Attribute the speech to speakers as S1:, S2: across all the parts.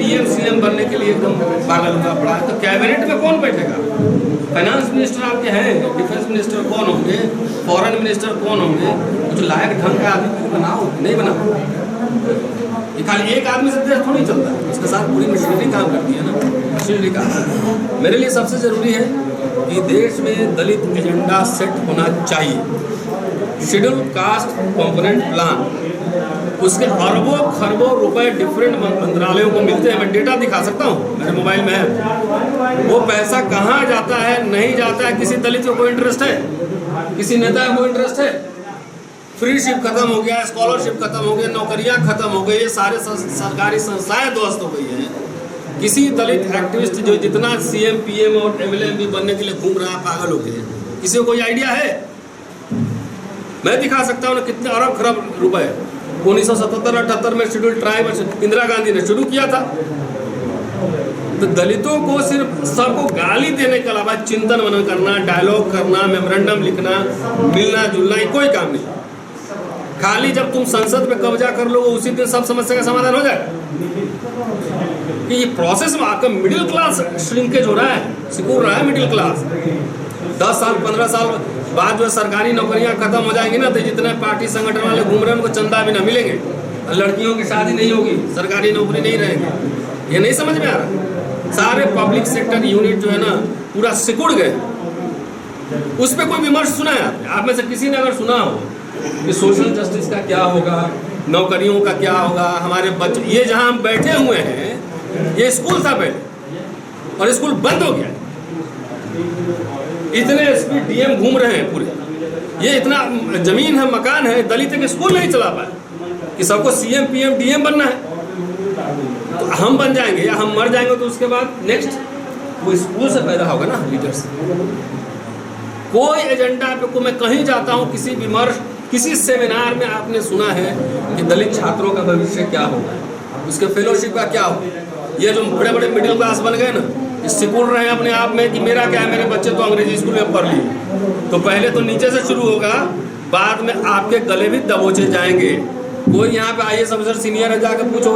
S1: PM CM बनने के लिए एकदम पागल हुआ पड़ा है। तो कैबिनेट में कौन बैठेगा? फाइनेंस मिनिस्टर आपके हैं, डिफेंस मिनिस्टर कौन होंगे, फॉरेन मिनिस्टर कौन होंगे? कुछ लायक ढंग का आदमी बनाओ, नहीं बनाओ। ये खाली एक आदमी से देश थोड़ी चलता है, उसके साथ पूरी मशीनरी काम करती है ना, मशीनरी काम। मेरे लिए सबसे ज़रूरी है कि देश में दलित एजेंडा सेट होना चाहिए। शेड्यूल कास्ट कंपोनेंट प्लान, उसके अरबों खरबों रुपए डिफरेंट मंत्रालयों को मिलते हैं। मैं डेटा दिखा सकता हूँ, मेरे मोबाइल में है। वो पैसा कहाँ जाता है, नहीं जाता है, किसी दलित को कोई इंटरेस्ट है, किसी नेता को इंटरेस्ट है? फ्रीशिप खत्म हो गया, स्कॉलरशिप खत्म हो गया, नौकरियां खत्म हो गई, ये सारे सरकारी संस्थाएं ध्वस्त हो गई हैं। किसी दलित एक्टिविस्ट जो जितना सीएम पीएम और एमएलए भी बनने के लिए घूम रहा है, पागल हो गए। किसी को कोई आइडिया है? मैं दिखा सकता हूँ कितने अरब खरब रुपए 1977-78 में शेड्यूल ट्राइब इंदिरा गांधी ने शुरू किया था। तो दलितों को सिर्फ सबको गाली देने के अलावा चिंतन मनन करना, डायलॉग करना, मेमोरेंडम लिखना, मिलना जुलना, ये कोई काम नहीं। खाली जब तुम संसद में कब्जा कर लोगे उसी दिन सब समस्या का समाधान हो जाएगा। कि ये प्रोसेस में आपका मिडिल क्लास श्रिंकेज हो रहा है, सिकुड़ रहा है मिडिल क्लास। 10 साल 15 साल बाद जो सरकारी नौकरियां खत्म हो जाएंगी ना, तो जितने पार्टी संगठन वाले घूम रहे हैं उनको चंदा भी ना मिलेंगे, लड़कियों की शादी नहीं होगी, सरकारी नौकरी नहीं रहेगी। ये नहीं समझ में आ रहा? सारे पब्लिक सेक्टर यूनिट जो है ना पूरा सिकुड़ गए। उस पर कोई विमर्श सुना है आप में से किसी ने? अगर सुना हो कि सोशल जस्टिस का क्या होगा, नौकरियों का क्या होगा, हमारे बच्चे, ये जहां हम बैठे हुए हैं ये स्कूल था पहले और स्कूल बंद हो गया। इतने एसपी डीएम घूम रहे हैं पूरे, ये इतना जमीन है, मकान है, दलित एक स्कूल नहीं चला पाए कि सबको सीएम पीएम डीएम बनना है। तो हम बन जाएंगे या हम मर जाएंगे तो उसके बाद नेक्स्ट वो स्कूल से पैदा होगा ना लीडर्स। कोई एजेंडा पे को मैं कहीं जाता हूँ, किसी विमर्श, किसी सेमिनार में आपने सुना है कि दलित छात्रों का भविष्य क्या होगा, उसके फेलोशिप का क्या होगा? ये जो बड़े बड़े मिडिल क्लास बन गए ना, सिकुड़ रहे हैं अपने आप में कि मेरा क्या है, मेरे बच्चे तो अंग्रेजी स्कूल में पढ़ लिए। तो पहले तो नीचे से शुरू होगा, बाद में आपके गले भी दबोचे जाएंगे। कोई यहाँ पे आईएएस अफसर सीनियर है, जाकर पूछो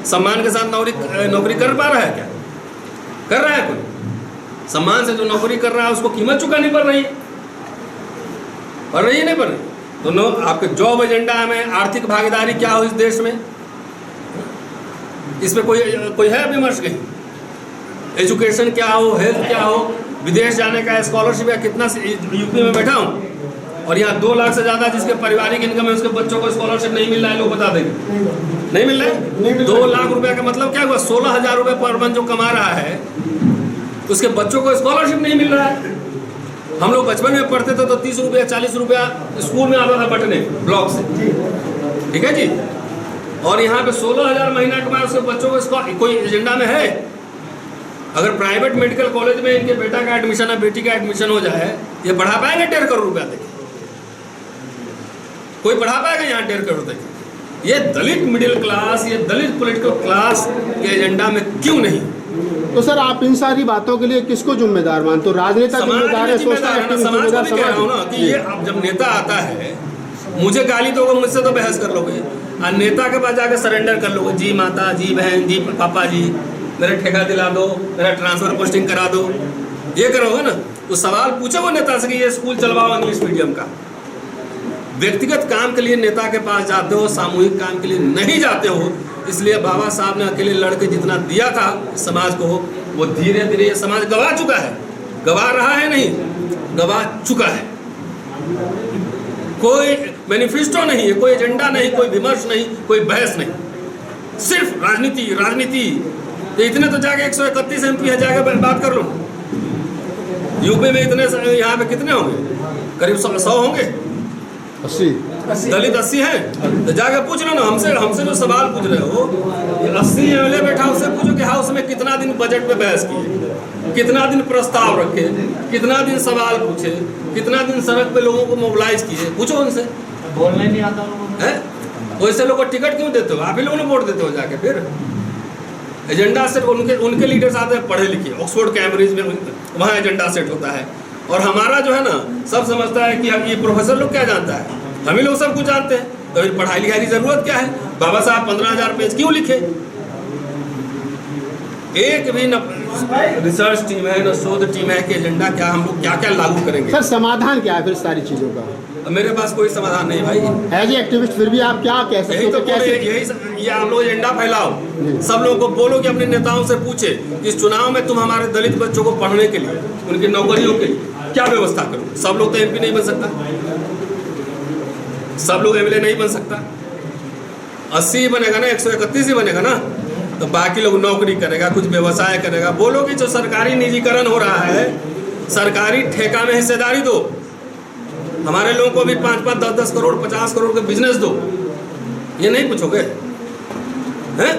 S1: सम्मान के साथ नौकरी कर पा रहा है क्या? कर रहा है कोई? सम्मान से जो नौकरी कर रहा है उसको कीमत चुकानी पड़ रही है, पड़ रही है नहीं पड़ रही? तो आपके जॉब एजेंडा में आर्थिक भागीदारी क्या हो इस देश में, इसमें कोई है विमर्श? कहीं एजुकेशन क्या हो, हेल्थ क्या हो, विदेश जाने का स्कॉलरशिप या कितना? यूपी में बैठा हूँ और यहाँ 2 लाख से ज़्यादा जिसके पारिवारिक इनकम है उसके बच्चों को स्कॉलरशिप नहीं मिल रहा है। लोग बता देंगे नहीं मिल रहा है। 2 लाख रुपए का मतलब क्या हुआ? 16,000 रुपये पर मंथ जो कमा रहा है उसके बच्चों को स्कॉलरशिप नहीं मिल रहा है। हम लोग बचपन में पढ़ते थे तो 30 रुपया 40 रुपया स्कूल में आता था बटने ब्लॉक से, ठीक है जी। और यहाँ पे 16,000 महीना कमाए उसके बच्चों को कोई एजेंडा में है? अगर प्राइवेट मेडिकल कॉलेज में इनके बेटा का एडमिशन है, बेटी का एडमिशन हो जाए, ये बढ़ा पाएंगे 1.5 करोड़ रुपया तक? कोई बढ़ा पाएगा यहाँ 1.5 करोड़ तक? ये दलित मिडिल क्लास, ये दलित पॉलिटिकल क्लास के एजेंडा में क्यों नहीं?
S2: तो सर आप इन सारी बातों के लिए किसको जिम्मेदार मानते हो? राजनेता जिम्मेदार है,
S1: समाज को भी कह रहा हूँ ना कि ये अब जब नेता आता है, मुझे गाली दोगे, मुझसे तो बहस कर लोगे, और नेता के पास जाकर सरेंडर कर लोगे, जी माता, जी बहन, जी पापा जी, मेरा ठेका दिला दो, मेरा ट्रांसफर पोस्टिंग करा दो, ये करोगे ना? तो सवाल पूछो वो नेता से कि ये स्कूल चलवाओ इंग्लिश मीडियम का। व्यक्तिगत काम के लिए नेता के पास जाते हो, सामूहिक काम के लिए नहीं जाते हो। इसलिए बाबा साहब ने अकेले लड़के जितना दिया था समाज को, वो धीरे धीरे ये समाज गवा चुका है। गवा रहा है नहीं, गवा चुका है। कोई मैनिफेस्टो नहीं है, कोई एजेंडा नहीं, कोई विमर्श नहीं, कोई बहस नहीं, सिर्फ राजनीति राजनीति। तो इतने तो जाके 131 MP है, जाके बात कर लो। यूपी में इतने, यहाँ पे कितने होंगे? करीब 100 होंगे,
S2: 80
S1: दलित 80 हैं। तो जाके पूछ लो ना, हमसे जो सवाल पूछ रहे हो, 80 MLA बैठा, उससे पूछो कि हाउस में कितना दिन बजट पे बहस किए, कितना दिन प्रस्ताव रखे, कितना दिन सवाल पूछे, कितना दिन सड़क पे लोगों को मोबिलाइज किए, पूछो उनसे।
S3: बोलने नहीं आता उनको
S1: है? वैसे लोगों को टिकट क्यों देते हो? आप ही लोगों ने वोट देते हो जाके। फिर एजेंडा सेट उनके लीडर्स आते हैं पढ़े लिखे, ऑक्सफोर्ड कैम्ब्रिज में, वहाँ एजेंडा सेट होता है। और हमारा जो है ना, सब समझता है कि अब ये प्रोफेसर लोग क्या जानता है, हम ही लोग सब कुछ जानते हैं। तो फिर पढ़ाई लिखाई की जरूरत क्या है? बाबा साहब 15,000 पेज क्यों लिखे? एक भी न रिसर्च टीम है न शोध टीम है कि एजेंडा क्या, हम लोग क्या क्या लागू करेंगे।
S2: सर समाधान क्या है फिर सारी चीज़ों का?
S1: मेरे पास कोई समाधान नहीं भाई।
S2: एज ए एक्टिविस्ट फिर भी आप क्या कह सकते
S1: यही
S2: हो?
S1: तो
S2: कैसे
S1: ये आप लोग एजेंडा फैलाओ, सब लोगों को बोलो कि अपने नेताओं से पूछे कि इस चुनाव में तुम हमारे दलित बच्चों को पढ़ने के लिए, उनकी नौकरियों के लिए क्या व्यवस्था करो। सब लोग तो एमपी नहीं बन सकता, सब लोग एमएलए नहीं बन सकता। 80 ही बनेगा ना, 131 ही बनेगा ना, तो बाकी लोग नौकरी करेगा, कुछ व्यवसाय करेगा। बोलो कि जो सरकारी निजीकरण हो रहा है, सरकारी ठेका में हिस्सेदारी दो, हमारे लोगों को भी 5-5, 10-10 करोड़, 50 करोड़ का बिजनेस दो। ये नहीं पूछोगे हैं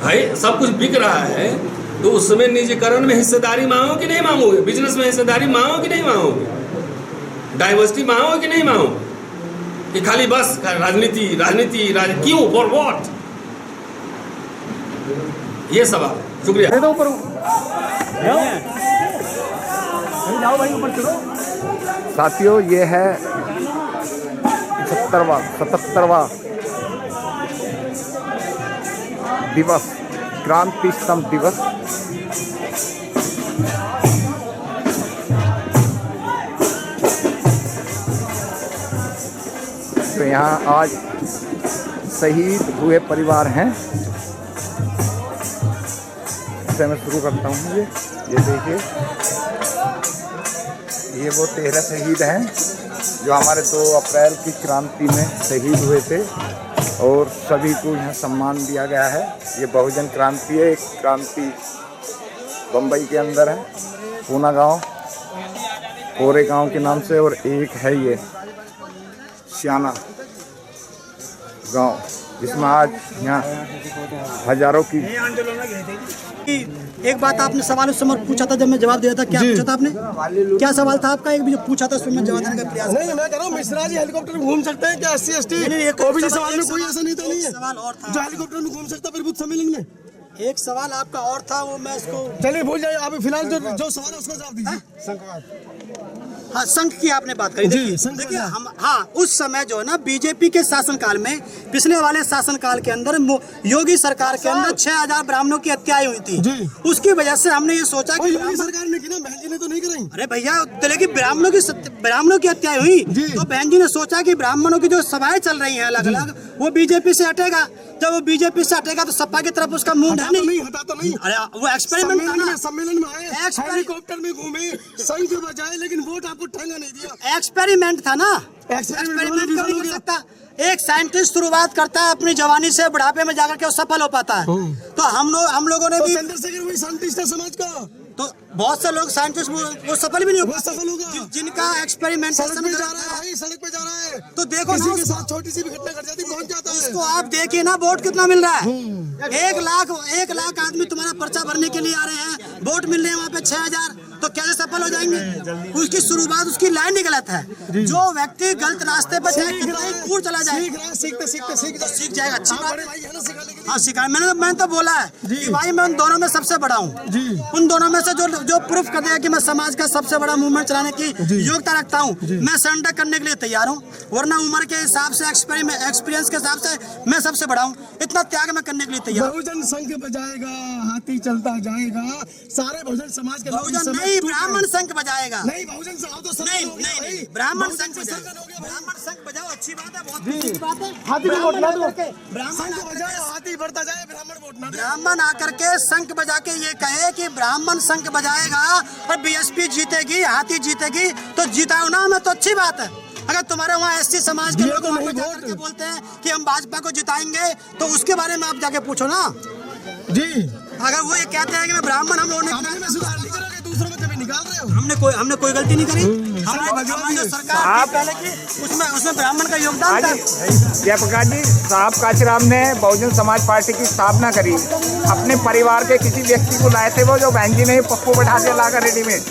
S1: भाई? सब कुछ बिक रहा है तो उसमें निजीकरण में हिस्सेदारी मांगो कि नहीं मांगोगे? बिजनेस में हिस्सेदारी मांगो कि नहीं मांगोगे? डाइवर्सिटी मांगो कि नहीं मांगोगे? कि खाली बस राजनीति राजनीति क्यों, फॉर व्हाट? ये सवाल है। शुक्रिया।
S4: साथियों, ये है 77वां दिवस, क्रांति स्तंभ दिवस। तो यहाँ आज शहीद हुए परिवार हैं। से मैं शुरू करता हूँ। ये देखिए, ये वो 13 शहीद हैं जो हमारे 2 अप्रैल की क्रांति में शहीद हुए थे और सभी को यहाँ सम्मान दिया गया है। ये बहुजन क्रांति है। एक क्रांति बम्बई के अंदर है, पूना गांव, कोरे गांव के नाम से, और एक है ये सियाना गांव, जिसमें आज यहाँ हजारों की।
S5: एक बात आपने सवाल उस समय पूछा था जब मैं जवाब दिया था, क्या पूछा था आपने? क्या सवाल था आपका? एक भी जो पूछा था उसमें जवाब देने का प्रयास।
S6: नहीं, मैं कह रहा हूँ मिश्रा जी हेलीकॉप्टर में घूम सकते हैं क्या? SC ST ओबीसी सवाल में कोई ऐसा नेता नहीं है
S5: सवाल और था
S6: जो हेलीकॉप्टर में घूम सकता प्रबुद्ध सम्मेलन में।
S5: एक सवाल आपका और था, वो मैं इसको
S6: चलिए भूल जाइए। आप फिलहाल जो सवाल है उसका जवाब दीजिए।
S5: हाँ, संघ की आपने बात करी। देखिए हम, हाँ, उस समय जो है ना बीजेपी के शासनकाल में, पिछले वाले शासनकाल के अंदर योगी सरकार के अंदर 6000 ब्राह्मणों की हत्याएं हुई थी। उसकी वजह से हमने ये सोचा कि
S6: सरकार ने की ना, बहन जी ने तो नहीं कराई।
S5: अरे भैया, लेकिन ब्राह्मणों की हत्याएं हुई तो बहन जी ने सोचा कि ब्राह्मणों की जो सभाएं चल रही हैं अलग अलग, वो बीजेपी से हटेगा। जब वो बीजेपी से हटेगा तो सपा की तरफ उसका मुंह नहीं
S6: हटा तो नहीं।
S5: अरे वो एक्सपेरिमेंट था ना,
S6: सम्मेलन में आए, हेलीकॉप्टर में घूमे, संघ के बजाय, लेकिन वोट आपको ठंगा नहीं दिया।
S5: एक्सपेरिमेंट था ना, एक्सपेरिमेंट क्यों नहीं कर सकता? एक साइंटिस्ट शुरुआत करता है अपनी जवानी से, बुढ़ापे में जाकर के वो सफल हो पाता है। तो हम लोगों ने भी
S6: चंद्रशेखर वही साइंटिस्ट है समाज का।
S5: तो बहुत से लोग साइंटिस्ट वो सफल भी नहीं हो
S6: सफल होगा
S5: जिनका एक्सपेरिमेंट
S6: सड़क पे जा रहा है, सड़क पे जा रहा है।
S5: तो देखो
S6: किसी
S5: ना,
S6: के साथ छोटी सी भी घटना घट जाती पहुंच जाता है।
S5: उसको आप देखिए ना, वोट कितना मिल रहा है। 1 लाख आदमी तुम्हारा पर्चा भरने के लिए आ रहे हैं, वोट मिल रहे हैं वहाँ पे 6000, तो कैसे सफल हो जाएंगे? उसकी शुरुआत, उसकी लाइन ही गलत है। जो व्यक्ति गलत रास्ते पर जाए, कितना ही दूर चला जाए, सीख जाएगा। अच्छी बात है, हाँ सिखा। मैंने तो बोला है कि भाई मैं उन दोनों में सबसे बड़ा हूँ। उन दोनों में से जो प्रूफ कर देगा कि मैं समाज का सबसे बड़ा मूवमेंट चलाने की योग्यता रखता हूँ, मैं सरेंडर करने के लिए तैयार हूँ। वरना उम्र के हिसाब से, एक्सपीरियंस के हिसाब से मैं सबसे बड़ा हूँ। इतना त्याग मैं करने के लिए तैयार हूँ।
S6: बहुजन संघ बजाएगा, हाथी चलता जाएगा, सारे बहुजन समाज के
S5: बहुजन नहीं, ब्राह्मण संघ बजाएगा।
S6: नहीं, बहुजन तो
S5: नहीं, ब्राह्मण संघ बजाओ। अच्छी बात है, बहुत अच्छी बात है।
S6: हाथी को वोट ना दो,
S5: ब्राह्मण
S6: हाथी बढ़ता जाए, ब्राह्मण वोट ना दे।
S5: ब्राह्मण आकर के शंख बजा के ये कहे कि ब्राह्मण शंख बजाएगा और बीएसपी जीतेगी, हाथी जीतेगी, तो जिताओ ना, मैं तो अच्छी बात है। अगर तुम्हारे वहाँ SC समाज के लोग बोलते हैं कि हम भाजपा को जिताएंगे, तो उसके बारे में आप जाके पूछो ना
S6: जी।
S5: अगर वो ये कहते हैं कि मैं ब्राह्मण, हम लोगों ने
S6: सुधार नहीं करोगे, दूसरों को जमीन निकाल रहे हो।
S5: हमने कोई गलती नहीं करी। हमने जो सरकार पहले की उसमें ब्राह्मण का योगदान था।
S4: जयप्रकाश जी, साहब कांचीराम ने बहुजन समाज पार्टी की स्थापना करी, अपने परिवार के किसी व्यक्ति को लाए थे, वो जो बहन जी ने पप्पू बैठा दिया लाकर रेडीमेड।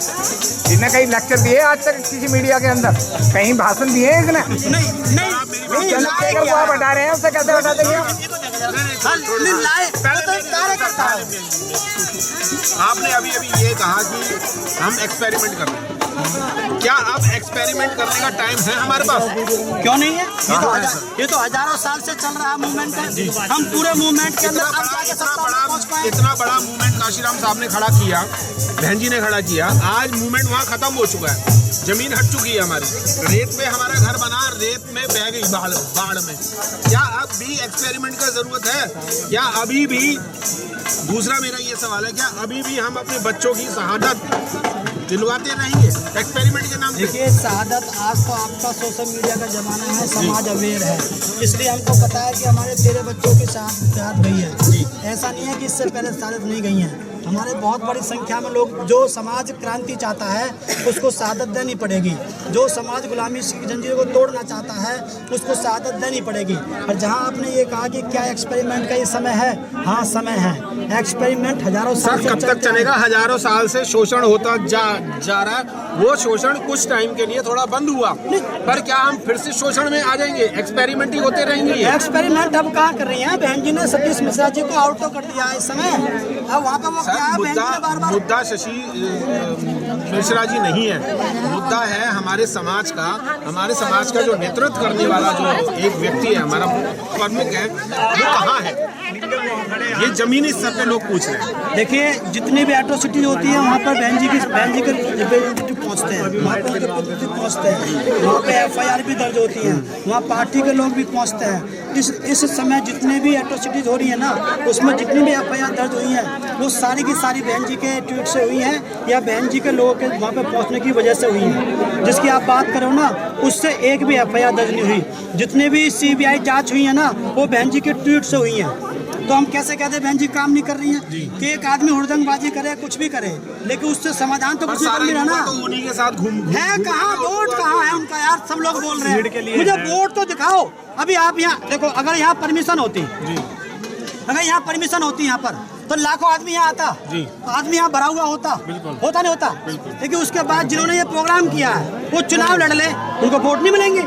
S4: जिन्हें कहीं लेक्चर दिए आज तक किसी मीडिया के अंदर, कहीं भाषण दिए इसने? नहीं, चंद्रशेखर को आप हटा रहे हैं, उससे कैसे हटा देंगे?
S7: आपने अभी ये कहा कि हम एक्सपेरिमेंट कर रहे हैं,
S6: क्या अब एक्सपेरिमेंट करने का टाइम है हमारे पास?
S5: क्यों नहीं है? ये तो हजारों साल से चल रहा मूवमेंट है। हम पूरे मूवमेंट के अंदर
S6: इतना बड़ा मूवमेंट काशीराम साहब ने खड़ा किया, बहन जी ने खड़ा किया। आज मूवमेंट वहाँ खत्म हो चुका है, जमीन हट चुकी है हमारी, रेत पे हमारा घर बना, रेत में बह गई बाढ़ में। क्या अब भी एक्सपेरिमेंट का जरूरत है? क्या अभी भी, दूसरा मेरा ये सवाल है, क्या अभी भी हम अपने बच्चों की शहादत दिलवाते रहेंगे एक्सपेरिमेंट के नाम पे?
S5: देखिए, शहादत आज तो आपका सोशल मीडिया का जमाना है, समाज अवेयर है, इसलिए हमको पता है कि हमारे तेरे बच्चों की शहादत गई है। ऐसा नहीं है कि इससे पहले शहादत नहीं गई है। हमारे बहुत बड़ी संख्या में लोग, जो समाज क्रांति चाहता है उसको शहादत देनी पड़ेगी। जो समाज गुलामी की जंजीर को तोड़ना चाहता है उसको शहादत देनी पड़ेगी। और जहां आपने ये कहा कि क्या एक्सपेरिमेंट का ये समय है, हाँ समय है। एक्सपेरिमेंट हजारों साल
S6: कब तक चलेगा? हजारों साल से शोषण होता जा रहा है। वो शोषण कुछ टाइम के लिए थोड़ा बंद हुआ, पर क्या हम फिर से शोषण में आ जाएंगे? एक्सपेरिमेंट ही होते रहेंगे।
S5: एक्सपेरिमेंट अब कहाँ कर रही हैं? बहन जी ने सतीश मिश्रा जी को आउट तो कर दिया इस समय। अब वहाँ पे वो क्या है? बहन जी ने बार-बार
S6: मुद्दा शशि मिश्रा जी नहीं है, मुद्दा है हमारे समाज का। हमारे समाज का जो नेतृत्व करने वाला जो एक व्यक्ति है, हमारा प्रमुख है, वो कहाँ है? ये जमीनी स्तर पे लोग पूछ रहे हैं।
S5: देखिए, जितनी भी एट्रोसिटी होती है वहाँ पर बहन जी के पहुँचते हैं, वहाँ पर उनके प्रतिनिधि पहुँचते हैं, वहाँ पे FIR भी दर्ज होती है, वहाँ पार्टी के लोग भी पहुँचते हैं। इस समय जितने भी एट्रोसिटीज हो रही है ना, उसमें जितनी भी FIR दर्ज हुई है वो सारी की सारी बहन जी के ट्वीट से हुई है या बहन जी के लोगों के वहाँ पे पहुँचने की वजह से हुई है। जिसकी आप बात करो ना, उससे एक भी FIR दर्ज नहीं हुई। जितने भी CBI जांच हुई है ना, वो बहन जी के ट्वीट से हुई है। तो हम कैसे कहते बहन जी काम नहीं कर रही हैं? कि एक आदमी हुड़दंगबाजी करे, कुछ भी करे, लेकिन उससे समाधान तो कुछ नहीं रहा ना।
S6: तो उन्हीं के साथ घूम
S5: है कहाँ? वोट कहाँ है उनका यार? सब लोग बोल रहे हैं मुझे वोट तो दिखाओ। अभी आप यहाँ देखो, अगर यहाँ परमिशन होती, अगर यहाँ परमिशन होती यहाँ पर, तो लाखों आदमी यहाँ आता, आदमी यहाँ भरा हुआ होता, होता नहीं होता? लेकिन उसके बाद जिन्होंने ये प्रोग्राम किया है वो चुनाव लड़ ले, उनको वोट नहीं मिलेंगे।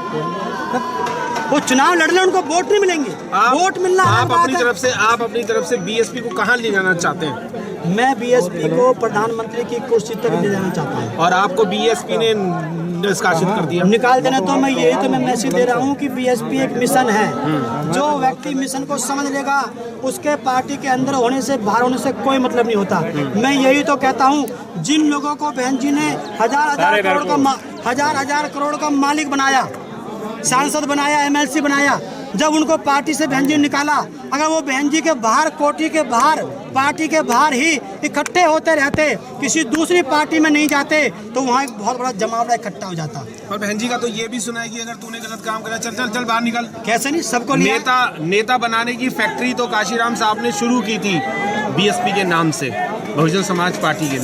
S5: वो चुनाव लड़ ले, उनको वोट नहीं मिलेंगे। वोट मिलना
S6: आप अपनी तरफ से BSP को कहाँ ले जाना चाहते हैं?
S5: मैं BSP को प्रधानमंत्री की कुर्सी तक ले जाना चाहता हूँ।
S6: और आपको BSP ने निष्कासित कर दिया,
S5: निकाल देना। तो मैं यही तो मैं मैसेज दे रहा हूँ कि BSP एक मिशन है। जो व्यक्ति मिशन को समझ लेगा उसके पार्टी के अंदर होने से, बाहर होने से कोई मतलब नहीं होता। मैं यही तो कहता हूँ, जिन लोगों को बहन जी ने हजार हजार करोड़ का मालिक बनाया, सांसद बनाया, MLC बनाया, जब उनको पार्टी से बहन जी निकाला, अगर वो बहन जी के बाहर, कोठी के बाहर, पार्टी के बाहर ही इकट्ठे होते रहते, किसी दूसरी पार्टी में नहीं जाते, तो वहाँ एक बहुत बड़ा जमावड़ा इकट्ठा हो जाता।
S6: और बहन जी का तो ये भी सुना है कि अगर तूने गलत काम करा, चल चल चल बाहर निकल।
S5: कैसे नहीं? सबको
S6: नेता बनाने की फैक्ट्री तो काशीराम साहब ने शुरू की थी BSP के नाम से, बहुजन समाज पार्टी के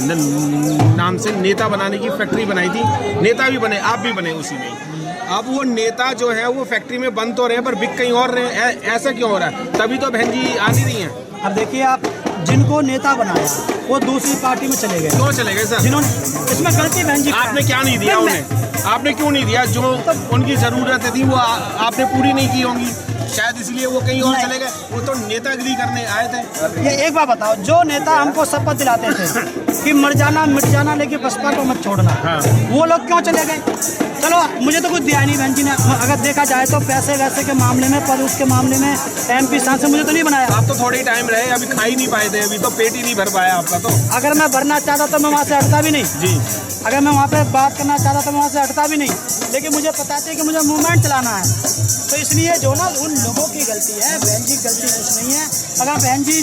S6: नाम से नेता बनाने की फैक्ट्री बनाई थी। नेता भी बने, आप भी बने उसी में। अब वो नेता जो है वो फैक्ट्री में बंद तो रहे पर बिक कहीं और रहे हैं। ऐसा क्यों हो रहा है? तभी तो बहन जी आ नहीं रही हैं।
S5: अब देखिए, आप जिनको नेता बनाया वो दूसरी पार्टी में चले गए।
S6: क्यों चले गए सर?
S5: जिन्होंने, इसमें गलती बहन जी।
S6: आपने क्या नहीं दिया उन्हें? आपने क्यों नहीं दिया? जो उनकी जरूरत थी वो आपने पूरी नहीं की होंगी, शायद इसलिए वो कहीं और चले गए। वो तो नेतागिरी करने आए थे।
S5: ये एक बात बताओ, जो नेता हमको शपथ दिलाते थे कि मर जाना मिट जाना लेकिन बसपा को मत छोड़ना, वो लोग क्यों चले गए? चलो, मुझे तो कुछ दिया नहीं बहन जी ने। अगर देखा जाए तो पैसे वैसे के मामले में, पर उसके मामले में MP सांसद मुझे तो नहीं बनाया।
S6: आप तो थोड़ी टाइम रहे, अभी खा ही नहीं पाए थे, अभी तो पेट ही नहीं भर पाया आपका। तो
S5: अगर मैं भरना चाहता तो मैं वहाँ से हटता भी नहीं
S6: जी।
S5: अगर मैं वहाँ पे बात करना चाहता तो मैं वहाँ से हटता भी नहीं, लेकिन मुझे पता था कि मुझे मूवमेंट चलाना है। तो इसलिए जो ना उन लोगों की गलती है, बहन जी गलती कुछ नहीं है। अगर बहन जी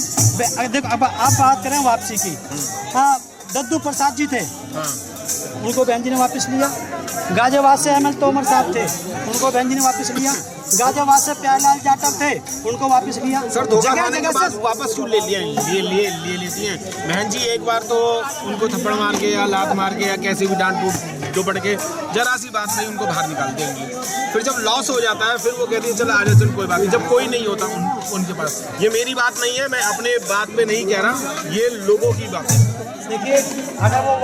S5: देखो, अब आप बात करें वापसी की, हाँ, दद्दू प्रसाद जी थे, उनको बहन जी ने वापस लिया। गाजियाबाद से ML तोमर साहब थे, उनको बहन जी ने वापस लिया। गाजियाबाद से प्यारेलाल जाटव थे, उनको वापस लिया।
S6: सर, धोखा खाने के बाद वापस क्यों ले लेती हैं बहन जी? एक बार तो उनको थप्पड़ मार के या लात मार के या कैसे भी डांट टूट जो पड़ के जरा सी बात नहीं उनको बाहर निकाल देंगी। फिर जब लॉस हो जाता है फिर वो कहती है चलो आ जाए, कोई बात नहीं। जब कोई नहीं होता उनके पास, ये मेरी बात नहीं है, मैं अपने बात पे नहीं कह रहा, ये लोगों की बात है।
S5: देखिए, अगर वो